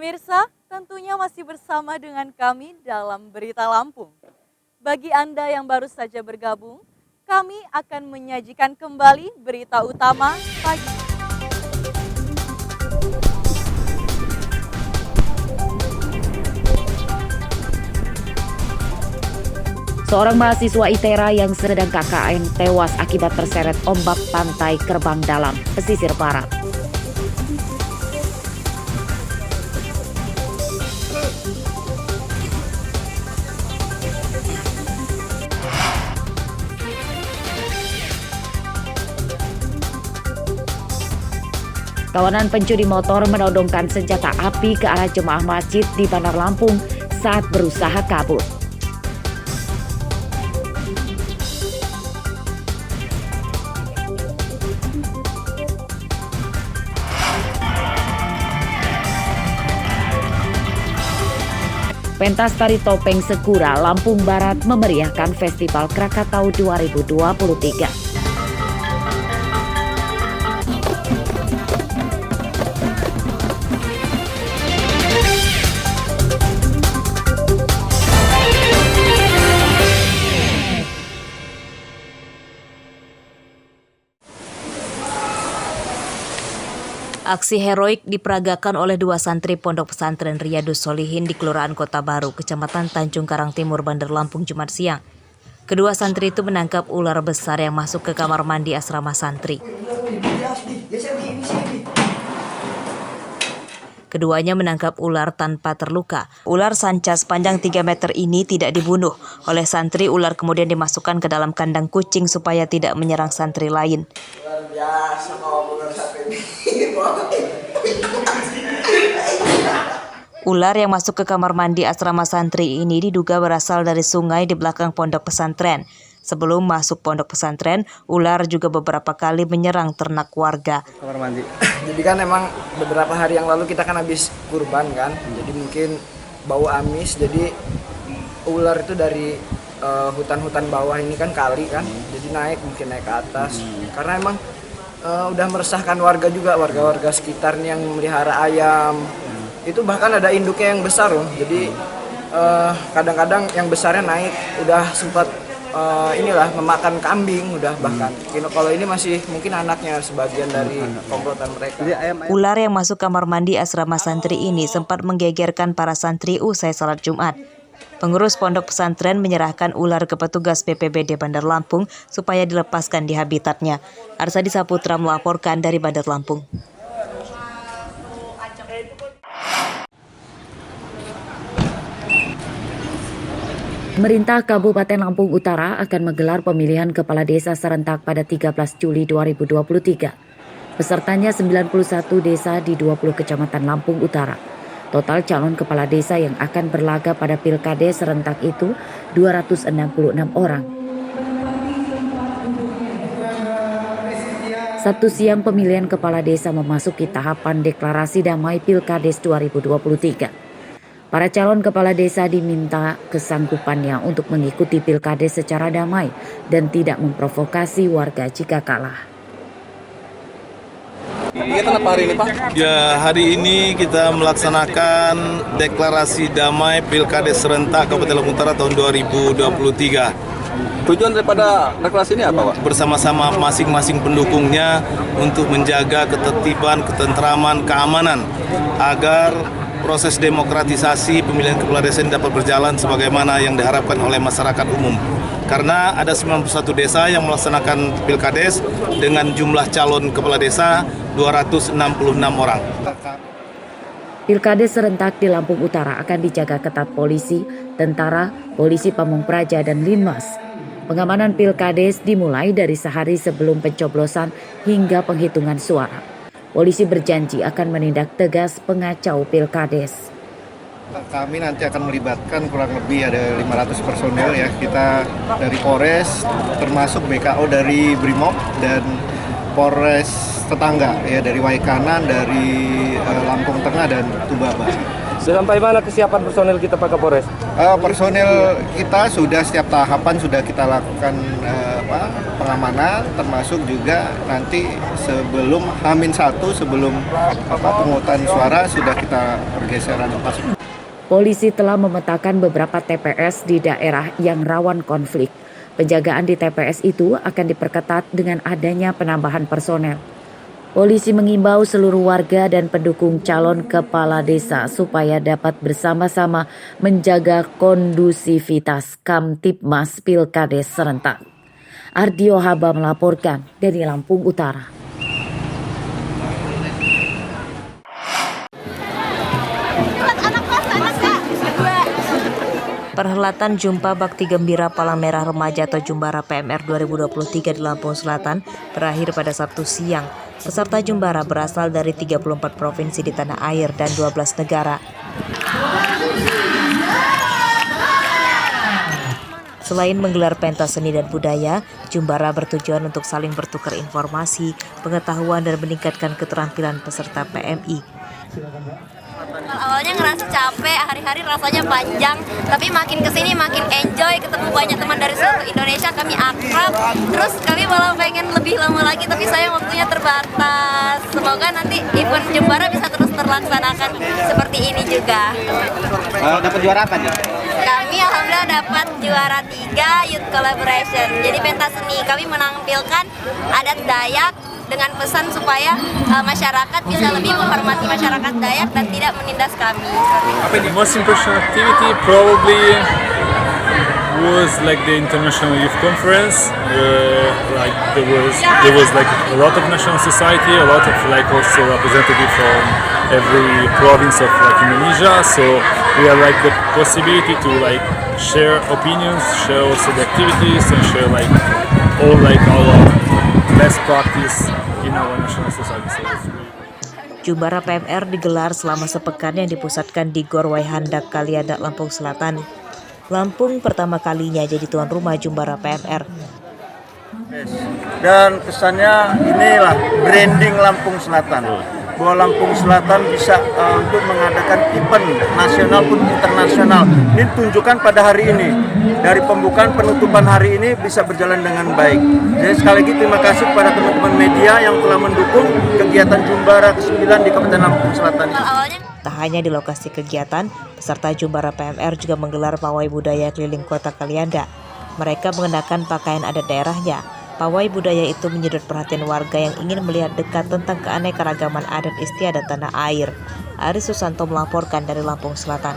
Pemirsa, tentunya masih bersama dengan kami dalam Berita Lampung. Bagi Anda yang baru saja bergabung, kami akan menyajikan kembali berita utama pagi. Seorang mahasiswa ITERA yang sedang KKN tewas akibat terseret ombak pantai Kerbang Dalam, pesisir barat. Kawanan pencuri motor menodongkan senjata api ke arah jemaah masjid di Bandar Lampung saat berusaha kabur. Pentas tari topeng Sekura Lampung Barat memeriahkan Festival Krakatau 2023. Aksi heroik diperagakan oleh dua santri Pondok Pesantren Riyadus Solihin di Kelurahan Kota Baru, Kecamatan Tanjung Karang Timur, Bandar Lampung, Jumat siang. Kedua santri itu menangkap ular besar yang masuk ke kamar mandi asrama santri. Keduanya menangkap ular tanpa terluka. Ular sanca sepanjang 3 meter ini tidak dibunuh. Oleh santri, ular kemudian dimasukkan ke dalam kandang kucing supaya tidak menyerang santri lain. Ular yang masuk ke kamar mandi asrama santri ini diduga berasal dari sungai di belakang pondok pesantren. Sebelum masuk pondok pesantren, ular juga beberapa kali menyerang ternak warga. Kamar mandi. Jadi kan emang beberapa hari yang lalu kita kan habis kurban kan. Jadi mungkin bau amis. Jadi ular itu dari hutan-hutan bawah ini kan kali kan. Jadi mungkin naik ke atas. Karena emang udah meresahkan warga juga, warga-warga sekitar yang memelihara ayam. Itu bahkan ada induknya yang besar loh. Jadi kadang-kadang yang besarnya naik, udah sempat memakan kambing udah bahkan. Kalau ini masih mungkin anaknya sebagian dari komplotan mereka. Ular yang masuk kamar mandi asrama santri ini sempat menggegerkan para santri usai salat Jumat. Pengurus pondok pesantren menyerahkan ular ke petugas BPBD Bandar Lampung supaya dilepaskan di habitatnya. Arsadi Saputra melaporkan dari Bandar Lampung. Pemerintah Kabupaten Lampung Utara akan menggelar pemilihan kepala desa serentak pada 13 Juli 2023. Pesertanya 91 desa di 20 kecamatan Lampung Utara. Total calon kepala desa yang akan berlaga pada Pilkades serentak itu 266 orang. Sabtu siang pemilihan kepala desa memasuki tahapan deklarasi damai Pilkades 2023. Para calon kepala desa diminta kesanggupannya untuk mengikuti Pilkades secara damai dan tidak memprovokasi warga jika kalah. Kegiatan apa hari ini, Pak? Ya, hari ini kita melaksanakan deklarasi damai Pilkades serentak Kabupaten Lampung Utara tahun 2023. Tujuan daripada deklarasi ini apa, Pak? Bersama-sama masing-masing pendukungnya untuk menjaga ketertiban, ketentraman, keamanan agar proses demokratisasi pemilihan kepala desa ini dapat berjalan sebagaimana yang diharapkan oleh masyarakat umum. Karena ada 91 desa yang melaksanakan Pilkades dengan jumlah calon kepala desa 266 orang. Pilkades serentak di Lampung Utara akan dijaga ketat polisi, tentara, polisi Pamong Praja, dan Linmas. Pengamanan Pilkades dimulai dari sehari sebelum pencoblosan hingga penghitungan suara. Polisi berjanji akan menindak tegas pengacau Pilkades. Kami nanti akan melibatkan kurang lebih ada 500 personel ya. Kita dari Polres, termasuk BKO dari Brimob dan Polres tetangga ya, dari Waikanan, dari Lampung Tengah dan Tubaba. Sampai mana kesiapan personel kita Pak Kapolres? Personel kita sudah setiap tahapan sudah kita lakukan pengamanan, termasuk juga nanti sebelum H-1 sebelum pemungutan suara sudah kita pergeseran pasukan. Polisi telah memetakan beberapa TPS di daerah yang rawan konflik. Penjagaan di TPS itu akan diperketat dengan adanya penambahan personel. Polisi mengimbau seluruh warga dan pendukung calon kepala desa supaya dapat bersama-sama menjaga kondusivitas Kamtibmas Pilkades serentak. Ardio Haba melaporkan dari Lampung Utara. Perhelatan Jumpa Bakti Gembira Palang Merah Remaja atau Jumbara PMR 2023 di Lampung Selatan berakhir pada Sabtu siang. Peserta Jumbara berasal dari 34 provinsi di tanah air dan 12 negara. Selain menggelar pentas seni dan budaya, Jumbara bertujuan untuk saling bertukar informasi, pengetahuan dan meningkatkan keterampilan peserta PMI. Awalnya ngerasa capek, hari-hari rasanya panjang, tapi makin kesini makin enjoy, ketemu banyak teman dari seluruh Indonesia, kami akrab, terus kami malah pengen lebih lama lagi, tapi sayang waktunya terbatas. Semoga nanti event Jumbara bisa terus terlaksanakan seperti ini juga. Dapat juara apa nih? Kami alhamdulillah dapat juara 3 Youth Collaboration, jadi pentas seni. Kami menampilkan adat Dayak dengan pesan supaya masyarakat bisa lebih menghormati masyarakat Dayak dan tidak menindas kami. The most impressionant activity probably was like the International Youth Conference. Like there was like a lot of national society, a lot of like also representative from every province of like Indonesia. So we have like the possibility to like share opinions, share also the activities, and share like all like our best practice in our national society. Jumbara PMR digelar selama sepekan yang dipusatkan di Gor Waihandak Kaliadak, Lampung Selatan. Lampung pertama kalinya jadi tuan rumah Jumbara PMR. Dan kesannya inilah branding Lampung Selatan. Bahwa Lampung Selatan bisa untuk mengadakan event nasional pun internasional. Ini tunjukkan pada hari ini. Dari pembukaan penutupan hari ini bisa berjalan dengan baik. Jadi sekali lagi terima kasih kepada teman-teman media yang telah mendukung kegiatan Jumbara ke-9 di Kabupaten Lampung Selatan. Tak hanya di lokasi kegiatan, peserta Jumbara PMR juga menggelar pawai budaya keliling kota Kalianda. Mereka mengenakan pakaian adat daerahnya. Pawai budaya itu menyedot perhatian warga yang ingin melihat dekat tentang keanekaragaman adat istiadat tanah air. Aris Susanto melaporkan dari Lampung Selatan.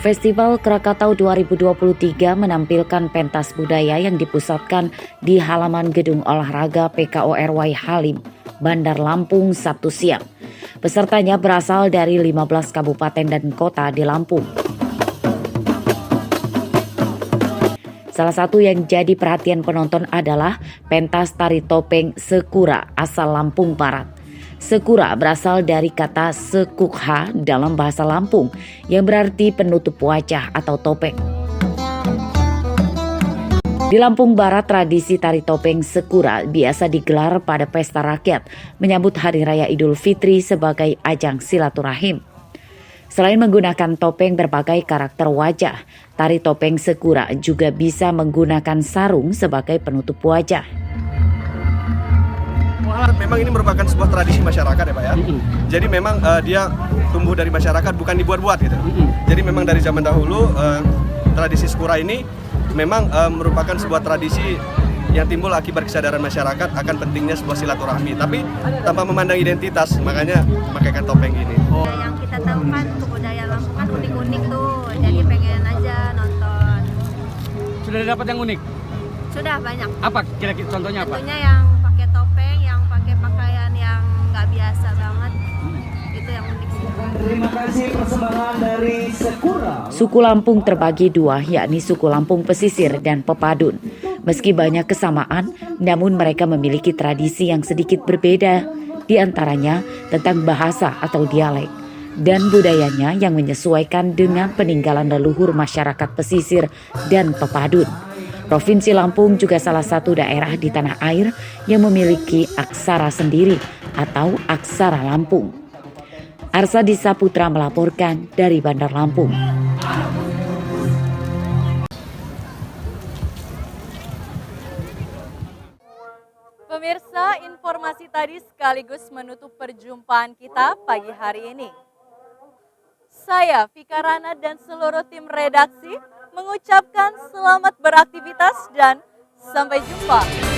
Festival Krakatau 2023 menampilkan pentas budaya yang dipusatkan di halaman Gedung Olahraga PKORY Halim, Bandar Lampung, Sabtu siang. Pesertanya berasal dari 15 kabupaten dan kota di Lampung. Salah satu yang jadi perhatian penonton adalah pentas tari topeng Sekura asal Lampung Barat. Sekura berasal dari kata sekukha dalam bahasa Lampung yang berarti penutup wajah atau topeng. Di Lampung Barat, tradisi tari topeng Sekura biasa digelar pada pesta rakyat menyambut Hari Raya Idul Fitri sebagai ajang silaturahim. Selain menggunakan topeng berbagai karakter wajah, tari topeng Sekura juga bisa menggunakan sarung sebagai penutup wajah. Memang ini merupakan sebuah tradisi masyarakat ya Pak ya. Jadi memang dia tumbuh dari masyarakat, bukan dibuat-buat gitu. Jadi memang dari zaman dahulu tradisi Sekura ini memang merupakan sebuah tradisi yang timbul akibat kesadaran masyarakat akan pentingnya sebuah silaturahmi. Tapi tanpa memandang identitas, makanya memakaikan topeng ini. Yang kita tahu kan budaya Lampung kan unik-unik tuh, jadi pengen aja nonton. Sudah dapat yang unik? Sudah banyak. Apa kira-kira contohnya apa? Tentunya yang pakai topeng, yang pakai pakaian yang nggak biasa banget, itu yang unik sih. Terima kasih persembahan dari Sekura. Suku Lampung terbagi dua, yakni suku Lampung Pesisir dan Pepadun. Meski banyak kesamaan, namun mereka memiliki tradisi yang sedikit berbeda, di antaranya tentang bahasa atau dialek. dan budayanya yang menyesuaikan dengan peninggalan leluhur masyarakat pesisir dan pepadun. Provinsi Lampung juga salah satu daerah di tanah air yang memiliki aksara sendiri atau aksara Lampung. Arsa Disa Putra melaporkan dari Bandar Lampung. Pemirsa, informasi tadi sekaligus menutup perjumpaan kita pagi hari ini. Saya, Vika Rana dan seluruh tim redaksi mengucapkan selamat beraktivitas dan sampai jumpa.